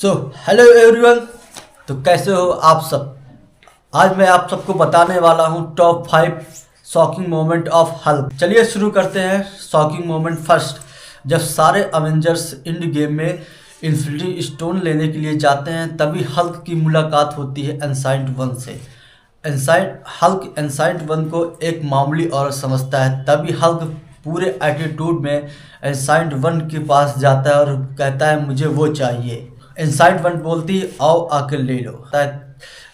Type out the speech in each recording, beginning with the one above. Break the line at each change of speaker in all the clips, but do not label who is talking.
Hello everyone. तो कैसे हो आप सब। आज मैं आप सबको बताने वाला हूँ top 5 shocking moment of Hulk. चलिए शुरू करते हैं। शॉकिंग मोमेंट फर्स्ट, जब सारे अवेंजर्स इंड गेम में इन्फिनिटी स्टोन लेने के लिए जाते हैं तभी हल्क की मुलाकात होती है एनसाइंट वन से। हल्क एनसाइंट वन को एक मामूली औरत समझता है, तभी हल्क पूरे एटीट्यूड में एनसाइंट वन के पास जाता है और कहता है मुझे वो चाहिए। इनसाइड वन बोलती आओ आके ले लो।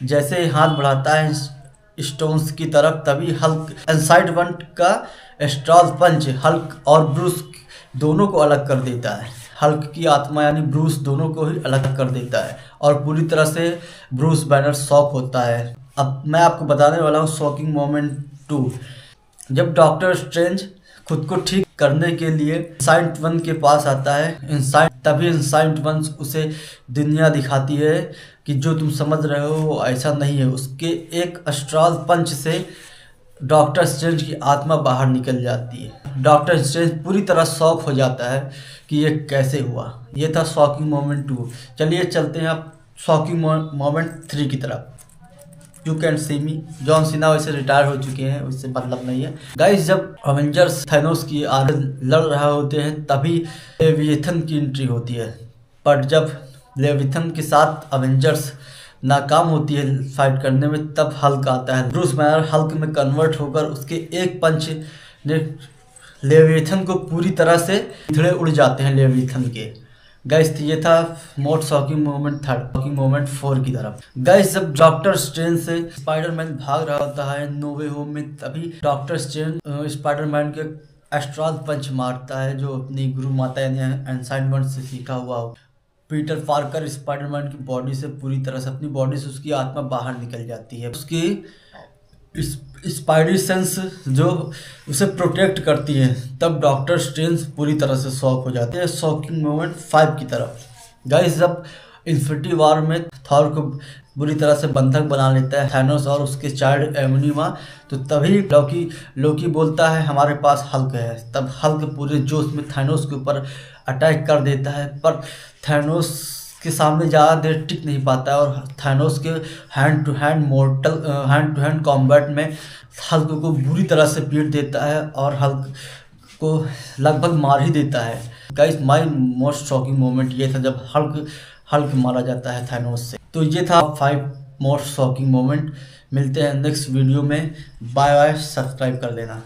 जैसे ही हाथ बढ़ाता है स्टोन्स की तरफ, तभी हल्क इनसाइड वन का स्ट्रॉल पंच हल्क और ब्रूस दोनों को अलग कर देता है। हल्क की आत्मा यानी ब्रूस दोनों को ही अलग कर देता है और पूरी तरह से ब्रूस बैनर शॉक होता है। अब मैं आपको बताने वाला हूँ शॉकिंग मोमेंट 2, जब डॉक्टर स्ट्रेंज खुद को ठीक करने के लिए इनसाइंट वन के पास आता है। तभी इनसाइंट वन उसे दुनिया दिखाती है कि जो तुम समझ रहे हो वो ऐसा नहीं है। उसके एक अस्ट्रल पंच से डॉक्टर स्ट्रेंज की आत्मा बाहर निकल जाती है। डॉक्टर स्ट्रेंज पूरी तरह शॉक हो जाता है कि ये कैसे हुआ। ये था शॉकिंग मोमेंट 2। चलिए चलते हैं अब शॉकिंग मोमेंट 3 की तरफ। You can see me. John Cena वैसे रिटायर हो चुके हैं, उससे मतलब नहीं है। गाइस, जब अवेंजर्स थैनोस की आगे लड़ रहे होते हैं तभी लेविएथन की एंट्री होती है। पर जब लेविएथन के साथ अवेंजर्स नाकाम होती है फाइट करने में, तब हल्क आता है। ब्रूस बैनर हल्क में कन्वर्ट होकर उसके एक पंच ने लेविएथन को पूरी तरह से थोड़े उड़ जाते हैं लेविएथन के। गाइस, ये था most shocking moment 3। Shocking moment 4 की तरफ। गाइस, जब डॉक्टर स्ट्रेंज से स्पाइडरमैन भाग रहा होता है नो वे होम में, तभी डॉक्टर स्ट्रेंज स्पाइडरमैन के एस्ट्रल पंच मारता है जो अपनी गुरु माता यानी एनसाइंट वन से सीखा हुआ हो। पीटर पार्कर स्पाइडरमैन की बॉडी से पूरी तरह से अपनी बॉडी से उसकी आत्मा बाहर निकल जाती है। उसकी स्पाइडरी सेंस जो उसे प्रोटेक्ट करती है। तब डॉक्टर स्ट्रेंज पूरी तरह से शॉक हो जाते हैं। शॉकिंग मोमेंट 5 की तरफ। गाइस, जब इन्फिनिटी वॉर में थॉर को बुरी तरह से बंधक बना लेता है थैनोस और उसके चाइल्ड एमोनिमा, तो तभी लोकी बोलता है हमारे पास हल्क है। तब हल्क पूरे जोश में थैनोस के ऊपर अटैक कर देता है, पर थैनोस के सामने ज़्यादा देर टिक नहीं पाता है और थैनोस के हैंड टू हैंड कॉम्बैट में हल्क को बुरी तरह से पीट देता है और हल्क को लगभग मार ही देता है। Guys, my most shocking moment ये था जब हल्क मारा जाता है थैनोस से। तो ये था 5 मोस्ट शॉकिंग मोमेंट। मिलते हैं नेक्स्ट वीडियो में। Bye bye. सब्सक्राइब कर लेना।